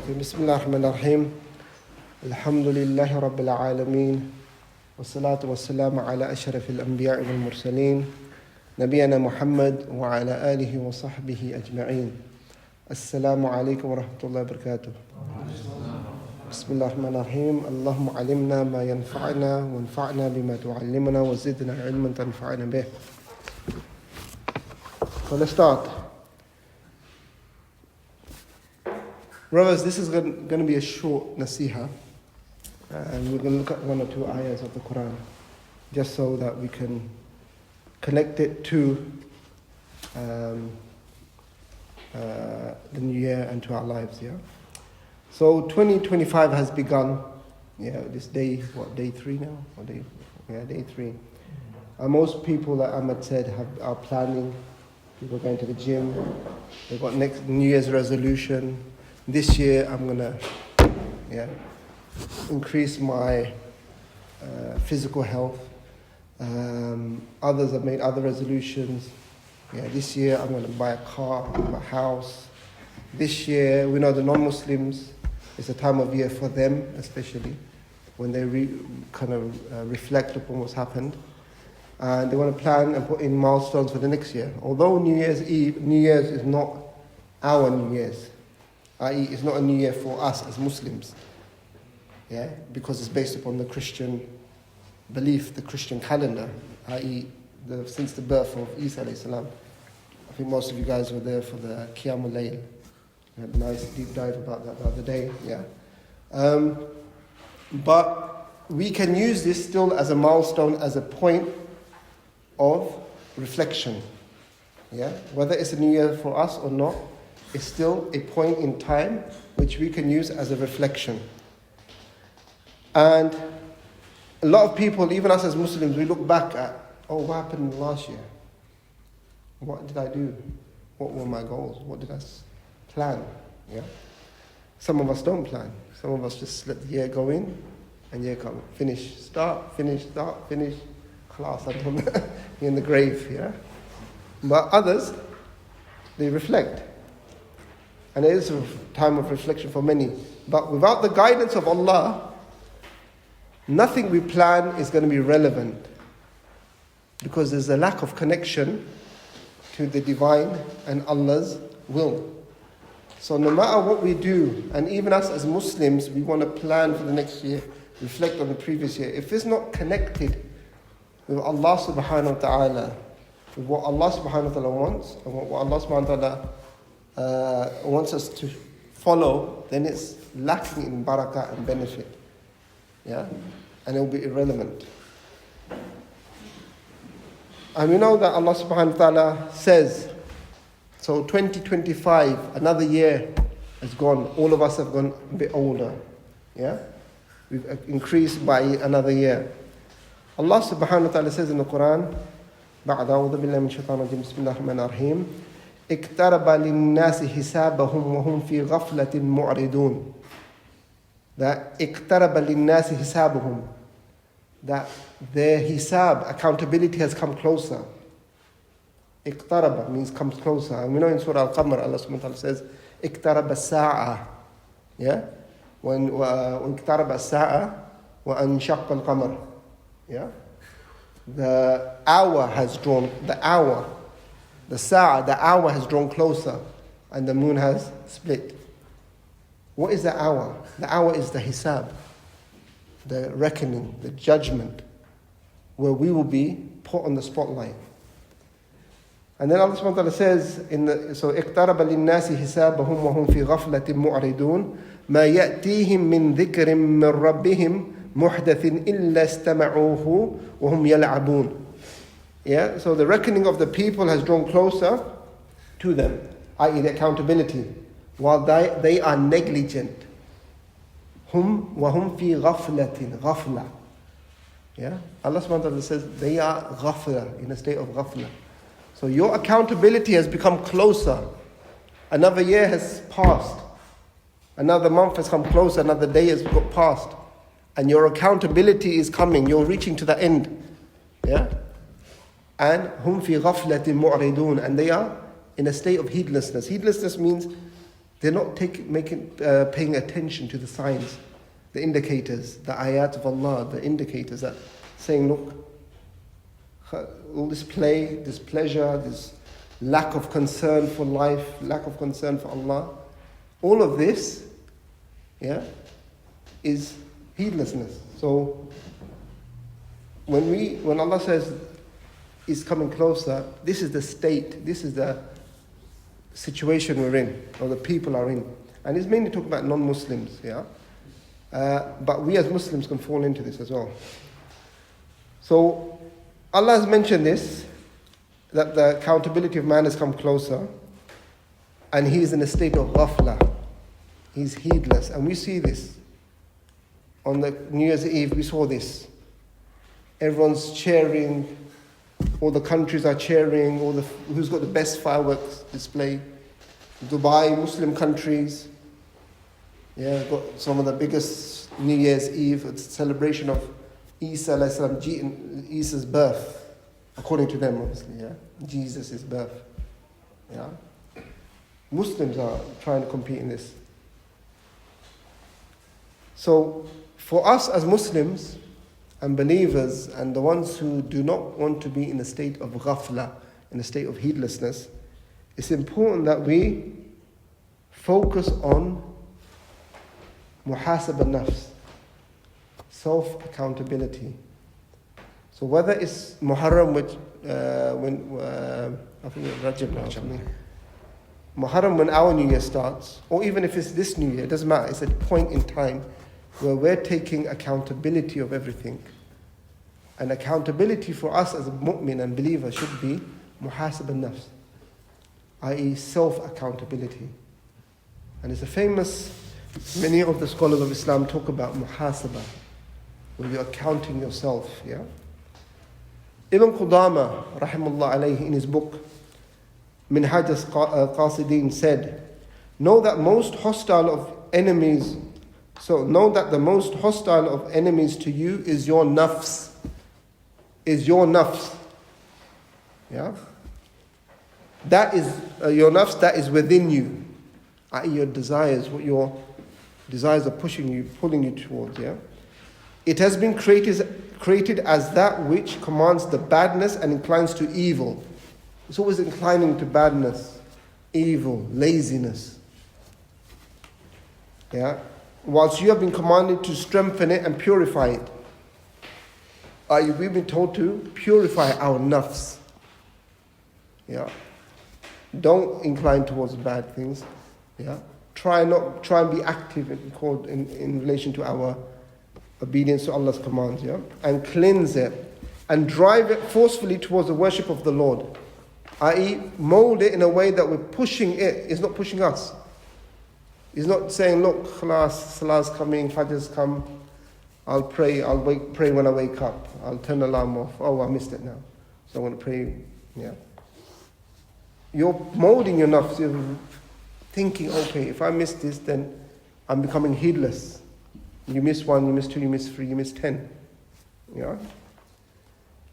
بسم الله الرحمن الرحيم الحمد لله رب العالمين والصلاة والسلام على أشرف الأنبياء والمرسلين نبينا محمد وعلى آله وصحبه أجمعين. السلام عليكم ورحمة الله وبركاته. بسم الله الرحمن الرحيم اللهم علمنا ما ينفعنا وانفعنا بما تعلمنا وزدنا علما تنفعنا به. So let's start. Brothers, this is going to be a short nasiha, and we're going to look at one or two ayahs of the Quran, just so that we can connect it to the new year and to our lives. Yeah. So 2025 has begun. Yeah, this day, day 3 now? Day 3. Most people, like Ahmed said, are planning. People are going to the gym. They've got next New Year's resolution. This year I'm going to increase my physical health. Others have made other resolutions. This year I'm going to buy a car, a house. This year, we know the non-Muslims, it's a time of year for them, especially, when they reflect upon what's happened. And they want to plan and put in milestones for the next year. Although New Year's is not our New Year's, i.e. it's not a new year for us as Muslims, because it's based upon the Christian belief, the Christian calendar, i.e. since the birth of Isa alayhi salam. I think most of you guys were there for the Qiyamul Layl. We had a nice deep dive about that the other day, but we can use this still as a milestone, as a point of reflection, whether it's a new year for us or not. It's still a point in time which we can use as a reflection. And a lot of people, even us as Muslims, we look back at, what happened last year? What did I do? What were my goals? What did I plan? Some of us don't plan. Some of us just let the year go in and year come. Finish, start, finish, class, I'm in the grave, But others, they reflect. And it is a time of reflection for many. But without the guidance of Allah, nothing we plan is going to be relevant. Because there's a lack of connection to the divine and Allah's will. So no matter what we do, and even us as Muslims, we want to plan for the next year, reflect on the previous year. If it's not connected with Allah subhanahu wa ta'ala, with what Allah subhanahu wa ta'ala wants, and what Allah subhanahu wa ta'ala wants us to follow, then it's lacking in barakah and benefit. And it will be irrelevant. And we know that Allah subhanahu wa ta'ala says, so 2025, another year has gone. All of us have gone a bit older. We've increased by another year. Allah subhanahu wa ta'ala says in the Quran, بعد أعوذ بالله من الشيطان الرجيم بسم الله الرحمن الرحيم اقترب للناس حسابهم وهم في غفلة معرضون. That اقترب للناس حسابهم, that their hisab, accountability, has come closer. اقترب means comes closer. And we know in Surah Al-Qamar, Allah subhanahu wa ta'ala says اقترب الساعة. When اقترب الساعة وانشق القمر. The hour has drawn, the hour has drawn closer, and the moon has split. What is the hour? The hour is the hisab, the reckoning, the judgment, where we will be put on the spotlight. And then Allah subhanahu wa ta'ala says, اقترب للناس حسابهم وهم في غفلة معرضون ما يأتيهم من ذكر من ربهم محدث إلا استمعوه وهم يلعبون. So the reckoning of the people has drawn closer to them, i.e. the accountability, while they are negligent. وهم في غفلة غفلة. Allah subhanahu wa ta'ala says they are ghafla, in a state of ghafla. So your accountability has become closer. Another year has passed. Another month has come closer. Another day has got past. And your accountability is coming. You're reaching to the end. And hum fi ghaflatin mu'ridun, and they are in a state of heedlessness. Heedlessness means They're not paying attention to the signs, the indicators, the ayat of Allah, the indicators that saying, look, all this play, this pleasure, this lack of concern for life, lack of concern for Allah, all of this, is heedlessness. So when Allah says is coming closer, this is the state, this is the situation we're in, or the people are in. And it's mainly talking about non-Muslims, but we as Muslims can fall into this as well. So Allah has mentioned this, that the accountability of man has come closer, and he is in a state of ghafla. He's heedless, and we see this. On the New Year's Eve, we saw this. Everyone's cheering, all the countries are cheering, who's got the best fireworks display. Dubai, Muslim countries, got some of the biggest New Year's Eve. It's a celebration of Isa's birth, according to them, obviously, Jesus' birth. Muslims are trying to compete in this. So, for us as Muslims and believers, and the ones who do not want to be in a state of ghafla, in a state of heedlessness, it's important that we focus on muhasab al-nafs, self-accountability. So whether it's Muharram, which I think it's Rajab now, Muharram when our New Year starts, or even if it's this New Year, it doesn't matter. It's a point in time where we're taking accountability of everything. And accountability for us as a mu'min and believer should be muhasab al-nafs, i.e. self-accountability. And it's a famous, many of the scholars of Islam talk about muhasabah, where you're accounting yourself, Ibn Qudama, rahimahullah alayhi, in his book, Minhaj al-Qasidin, said, know that the most hostile of enemies to you is your nafs. That is your nafs, that is within you, i.e. your desires, what your desires are pushing you, pulling you towards, It has been created as that which commands the badness and inclines to evil. It's always inclining to badness, evil, laziness. Whilst you have been commanded to strengthen it and purify it. We've been told to purify our nafs. Don't incline towards bad things. Try and be active in relation to our obedience to Allah's commands, and cleanse it and drive it forcefully towards the worship of the Lord, i.e. mold it in a way that we're pushing it. It's not pushing us. It's not saying, look, khalas, salah's coming, fajr's come, I'll pray when I wake up, I'll turn the alarm off, I missed it now, so I'm going to pray. You're molding your nafs, you're thinking, okay, if I miss this, then I'm becoming heedless. You miss 1, you miss 2, you miss 3, you miss 10.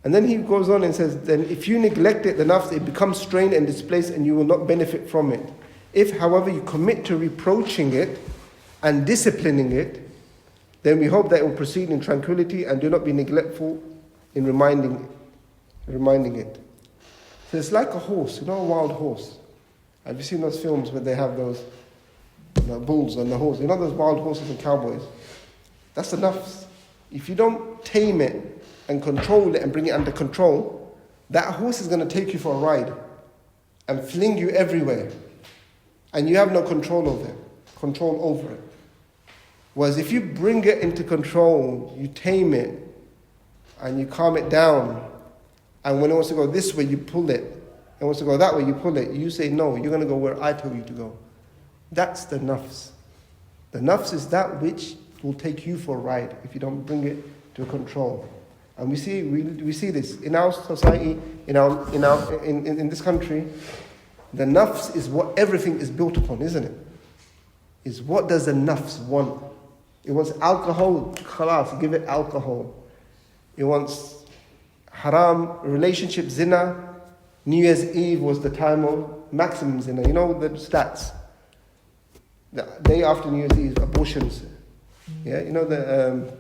And then he goes on and says, then if you neglect it, the nafs, it becomes strained and displaced and you will not benefit from it. If, however, you commit to reproaching it and disciplining it, then we hope that it will proceed in tranquility and do not be neglectful in reminding it. So it's like a horse, a wild horse. Have you seen those films where they have those bulls on the horse? Those wild horses and cowboys? That's the nafs. If you don't tame it and control it and bring it under control, that horse is going to take you for a ride and fling you everywhere. And you have no control over it. Whereas if you bring it into control, you tame it, and you calm it down, and when it wants to go this way, you pull it. It wants to go that way, you pull it. You say, no, you're going to go where I tell you to go. That's the nafs. The nafs is that which will take you for a ride if you don't bring it to control. And we see this in our society, in this country. The nafs is what everything is built upon, isn't it? Is what does the nafs want? It wants alcohol, khalas, give it alcohol. It wants haram, relationship, zina. New Year's Eve was the time of maximum zina. You know the stats. The day after New Year's Eve, abortions. Yeah, you know the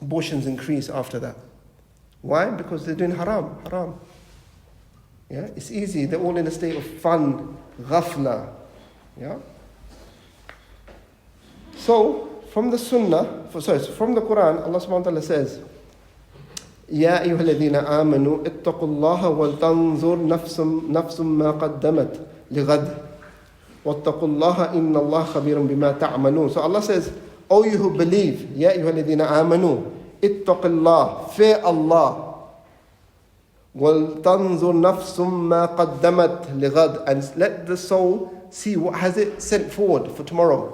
abortions increase after that. Why? Because they're doing haram. Yeah, it's easy. They're all in a state of fun, ghafla. Yeah. So from the Sunnah, from the Quran, Allah Subhanahu wa Taala says, "Ya ayyuhalladhina amanu ittaqullaha wal tanzur nafsum ma qaddamat lighad wattaqullaha innallaha khabirum bima ta'malun." So Allah says, "O you who believe, ya ayyuhalladhina amanu ittaqillah, fear Allah. وَلْتَنْظُرْ نَفْسٌ مَا قَدَّمَتْ لِغَدْ." And let the soul see what has it sent forward for tomorrow.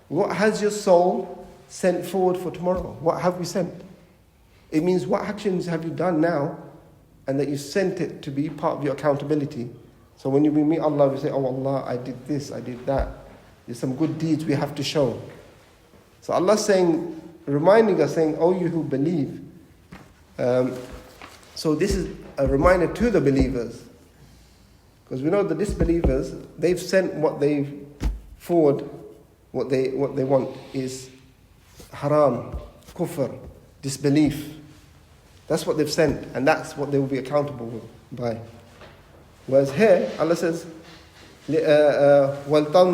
What has your soul sent forward for tomorrow? What have we sent? It means what actions have you done now and that you sent it to be part of your accountability. So when we meet Allah, we say, "Oh Allah, I did this, I did that." There's some good deeds we have to show. So Allah's saying, reminding us, saying, "Oh you who believe." So this is a reminder to the believers. Because we know the disbelievers, they've sent what they've forward, what they want is haram, kufr, disbelief. That's what they've sent, and that's what they will be accountable by. Whereas here, Allah says, وَلْتَنْظُرْ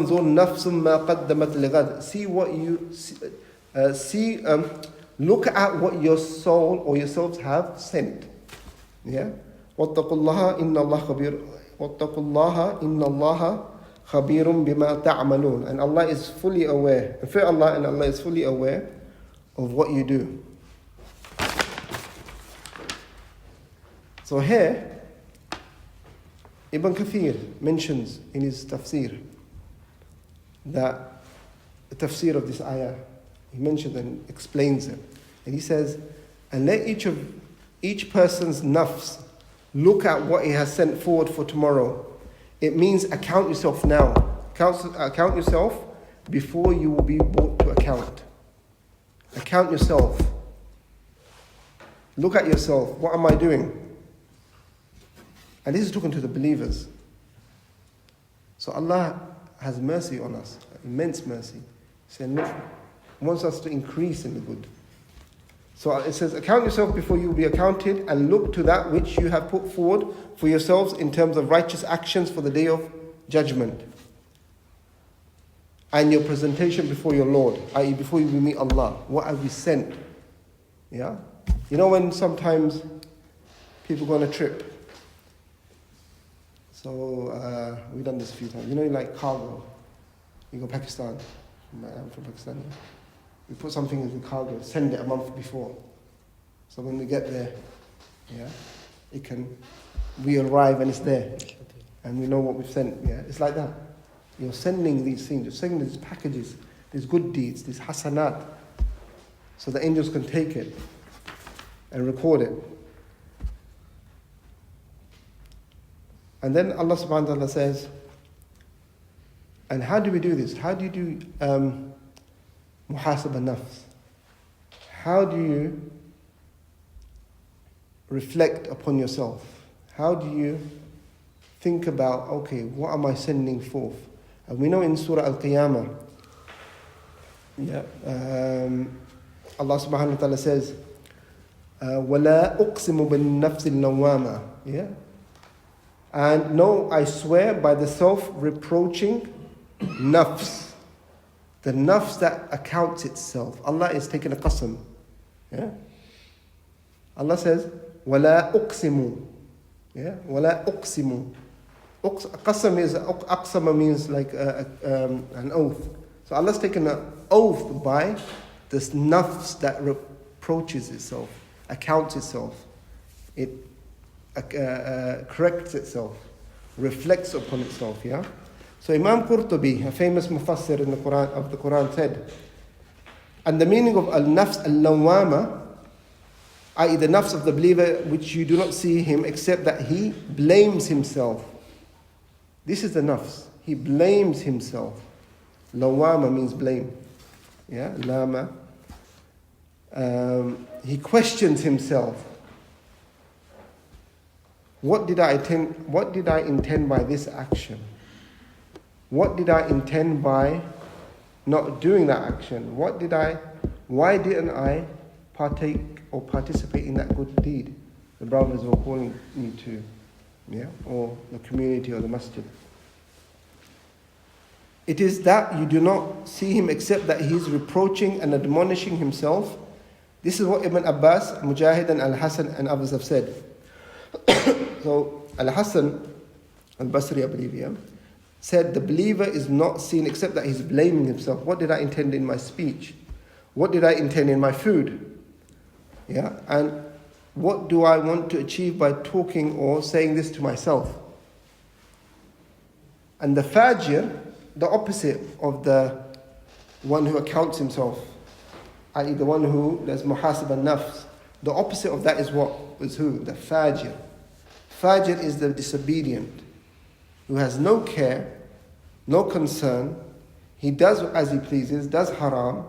نَفْسٌ مَا قَدَّمَتْ لِغَدْ. See what you look at what your soul or yourselves have sent. Yeah. وَاتَّقُوا اللَّهَ إِنَّ اللَّهَ خَبِيرٌ بِمَا تَعْمَلُونَ. And Allah is fully aware. And fear Allah, and Allah is fully aware of what you do. So here, Ibn Kathir mentions in his tafsir that the tafsir of this ayah, he mentions and explains it. And he says, "And let each person's nafs look at what he has sent forward for tomorrow." It means account yourself now. Account yourself before you will be brought to account. Account yourself. Look at yourself. What am I doing? And this is talking to the believers. So Allah has mercy on us, immense mercy. Saying, look, wants us to increase in the good. So it says, account yourself before you will be accounted, and look to that which you have put forward for yourselves in terms of righteous actions for the day of judgment. And your presentation before your Lord, i.e. before you meet Allah. What have we sent? Yeah? You know when sometimes people go on a trip. So we've done this a few times. You know, like cargo. You go Pakistan. I'm from Pakistan. We put something in the cargo, send it a month before. So when we get there, yeah, we arrive and it's there. And we know what we've sent, yeah. It's like that. You're sending these things, you're sending these packages, these good deeds, these hasanat, so the angels can take it and record it. And then Allah subhanahu wa ta'ala says, and how do we do this? How do you do muhasabah nafs? How do you reflect upon yourself? How do you think about, okay, what am I sending forth? And we know in Surah Al-Qiyamah, yeah, Allah subhanahu wa ta'ala says, وَلَا أُقْسِمُ بِالنَّفْسِ اللَّوَّامَةِ. Yeah? And no, I swear by the self-reproaching nafs. The nafs that accounts itself. Allah is taking a qasam. Yeah? Allah says, وَلَا أُقْسِمُ. Yeah? وَلَا أُقْسِمُ. Qasam is, aqsama means like an oath. So Allah's taken an oath by this nafs that reproaches itself, accounts itself. It corrects itself, reflects upon itself, yeah? So Imam Qurtubi, a famous mufassir in the Quran said, and the meaning of al-nafs al-lawwama, i.e. the nafs of the believer which you do not see him except that he blames himself. This is the nafs. He blames himself. Lawwama means blame. Yeah, lama. He questions himself. What did I intend by this action? What did I intend by not doing that action? Why didn't I partake or participate in that good deed the brothers were calling me to, yeah, or the community or the masjid? It is that you do not see him except that he is reproaching and admonishing himself. This is what Ibn Abbas, Mujahid and Al-Hasan and others have said. So Al-Hasan Al-Basri, I believe, yeah, said the believer is not seen except that he's blaming himself. What did I intend in my speech? What did I intend in my food? Yeah, and what do I want to achieve by talking or saying this to myself? And the fajr, the opposite of the one who accounts himself, i.e. the one who does muhasib al-nafs, the opposite of that is what? Is who? The fajr. Fajr is the disobedient, who has no care, no concern. He does as he pleases, does haram.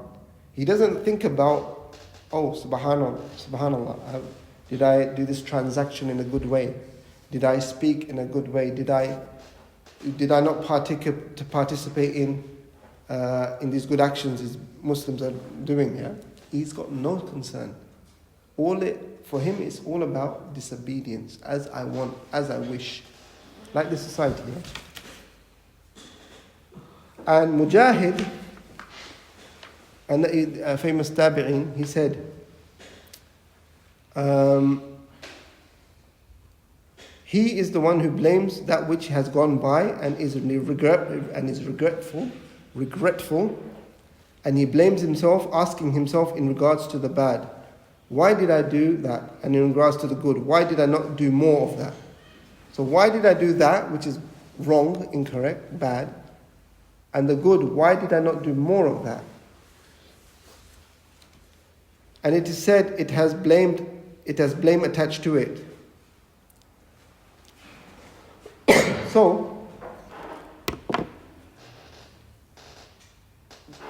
He doesn't think about, oh, subhanallah, did I do this transaction in a good way? Did I speak in a good way? Did I not participate in these good actions as Muslims are doing? Yeah, he's got no concern. For him, it's all about disobedience, as I want, as I wish, like the society. Yeah? And Mujahid, and the famous tabi'in, he said, he is the one who blames that which has gone by and is regretful, and he blames himself, asking himself in regards to the bad, why did I do that? And in regards to the good, why did I not do more of that? So why did I do that which is wrong, incorrect, bad? And the good, why did I not do more of that? And it is said it has blame attached to it. So,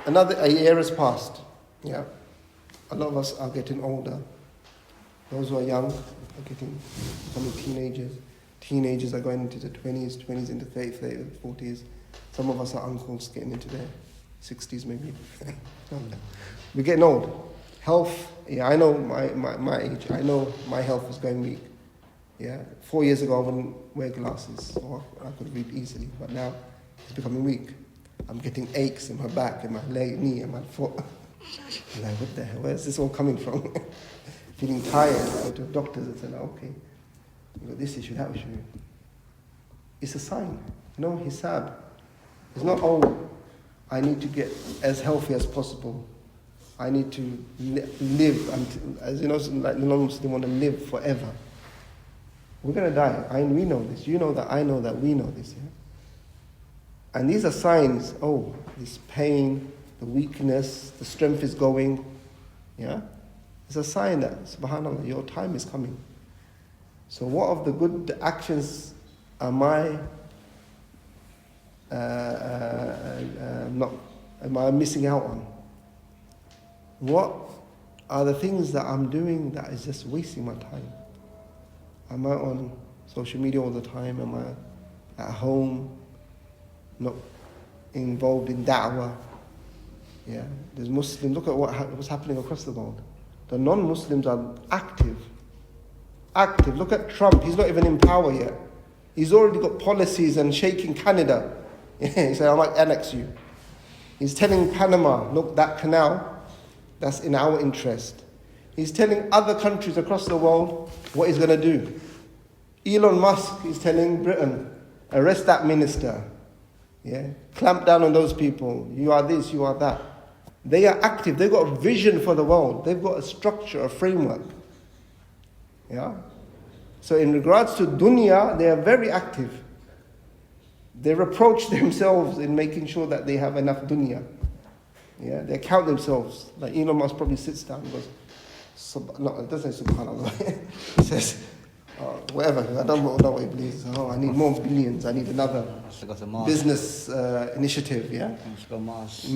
a year has passed. Yeah, a lot of us are getting older. Those who are young are becoming teenagers. Teenagers are going into the 20s into 30s, 40s. Some of us are uncles getting into their 60s maybe. We're getting old. Health, yeah, I know my age. I know my health is going weak. Yeah, 4 years ago I wouldn't wear glasses, or I could read easily, but now it's becoming weak. I'm getting aches in my back, and my leg, knee, and my foot. I'm like, what the hell? Where's this all coming from? Feeling tired. I go to doctors and say, okay, you got this issue, that issue. It's a sign. No hisab. It's not, oh, I need to get as healthy as possible. I need to live until, as you know, like the non-Muslim want to live forever. We're going to die. We know this. You know that. I know that. We know this. Yeah? And these are signs. Oh, this pain, the weakness, the strength is going. Yeah, it's a sign that, subhanallah, your time is coming. So, what of the good actions am I missing out on? What are the things that I'm doing that is just wasting my time? Am I on social media all the time? Am I at home, not involved in da'wah? Yeah, there's Muslims. Look at what's happening across the world. The non-Muslims are active. Look at Trump. He's not even in power yet. He's already got policies and shaking Canada. He said, I might annex you. He's telling Panama, look, that canal, that's in our interest. He's telling other countries across the world what he's going to do. Elon Musk is telling Britain, arrest that minister. Yeah, clamp down on those people. You are this, you are that. They are active. They've got a vision for the world. They've got a structure, a framework. Yeah. So in regards to dunya, they are very active. They reproach themselves in making sure that they have enough dunya. Yeah, they count themselves. Like Elon Musk probably sits down and goes, it doesn't say subhanallah. He says, whatever, I don't know what he believes. I need more billions. I need another business initiative. Yeah,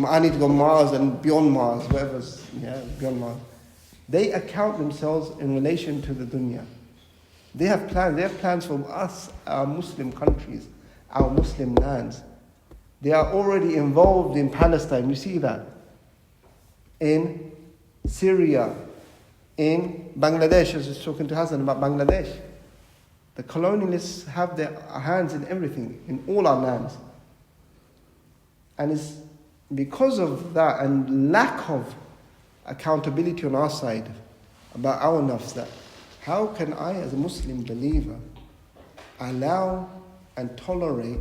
I need to go Mars and beyond Mars, whatever's beyond Mars. They account themselves in relation to the dunya. They have plans. They have plans for us, our Muslim countries, our Muslim lands. They are already involved in Palestine. You see that? In Syria, in Bangladesh. I was just talking to Hassan about Bangladesh. The colonialists have their hands in everything, in all our lands. And it's because of that and lack of accountability on our side about our nafs, that how can I as a Muslim believer allow and tolerate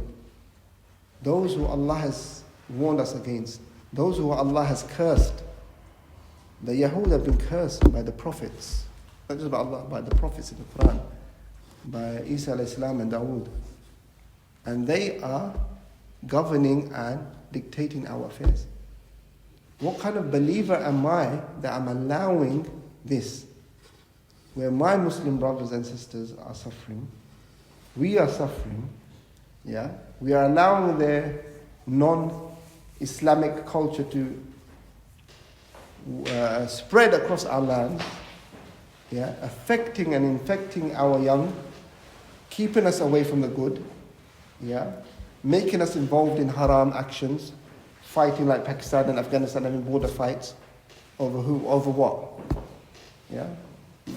those who Allah has warned us against, those who Allah has cursed. The Yahud have been cursed by the prophets, not just by Allah, by the prophets in the Quran, by Isa alayhi salam and Dawood. And they are governing and dictating our affairs. What kind of believer am I that I'm allowing this? Where my Muslim brothers and sisters are suffering, we are suffering, yeah? We are allowing their non-Islamic culture to spread across our land, yeah? Affecting and infecting our young, keeping us away from the good, yeah? Making us involved in haram actions, fighting like Pakistan and Afghanistan having border fights over who, over what, yeah?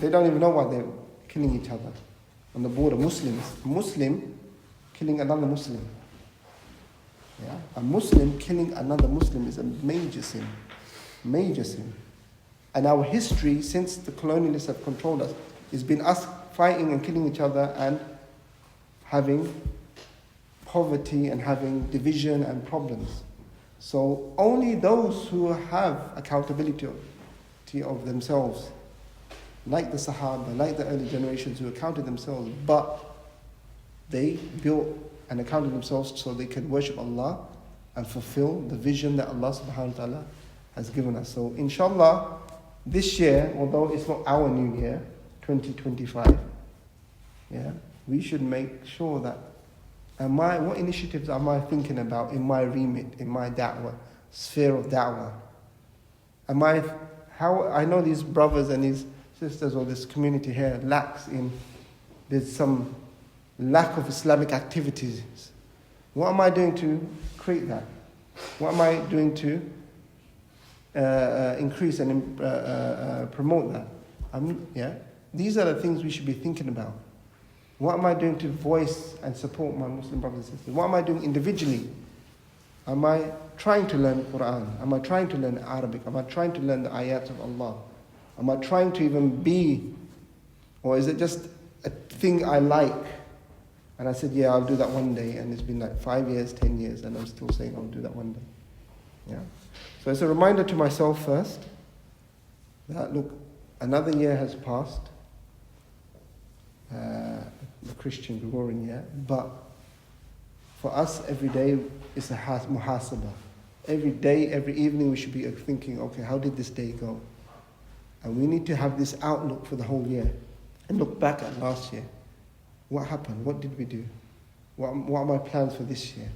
They don't even know why they're killing each other on the border. Muslim killing another Muslim. Yeah? A Muslim killing another Muslim is a major sin. Major sin. And our history, since the colonialists have controlled us, has been us fighting and killing each other and having poverty and having division and problems. So only those who have accountability of themselves, like the Sahaba, like the early generations who accounted themselves, but they built and accounted themselves so they can worship Allah and fulfill the vision that Allah subhanahu wa ta'ala has given us. So inshallah, this year, although it's not our new year, 2025, yeah, we should make sure that what initiatives am I thinking about in my remit, in my da'wah, sphere of da'wah? How I know these brothers and these sisters or this community here there's some lack of Islamic activities. What am I doing to create that? What am I doing to increase and promote that? These are the things we should be thinking about. What am I doing to voice and support my Muslim brothers and sisters? What am I doing individually? Am I trying to learn Quran? Am I trying to learn Arabic? Am I trying to learn the ayat of Allah? Am I trying to even be, or is it just a thing I like? And I said, yeah, I'll do that one day. And it's been like 5 years, 10 years, and I'm still saying I'll do that one day. Yeah. So it's a reminder to myself first that, look, another year has passed, the Christian Gregorian year, but for us every day is a muhasabah. Every day, every evening we should be thinking, okay, how did this day go? And we need to have this outlook for the whole year and look back at last year. What happened? What did we do? What are my plans for this year?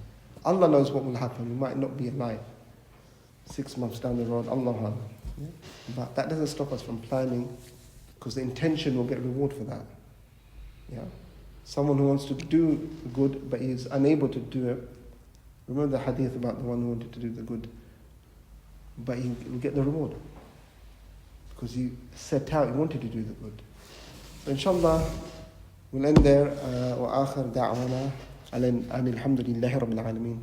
Allah knows what will happen. We might not be alive 6 months down the road, Allah. Yeah? But that doesn't stop us from planning, because the intention will get reward for that. Yeah? Someone who wants to do good but is unable to do it. Remember the hadith about the one who wanted to do the good, but he will get the reward because he set out, he wanted to do the good. So inshallah, we'll end there. وآخر دعوانا أن الحمد لله رب العالمين.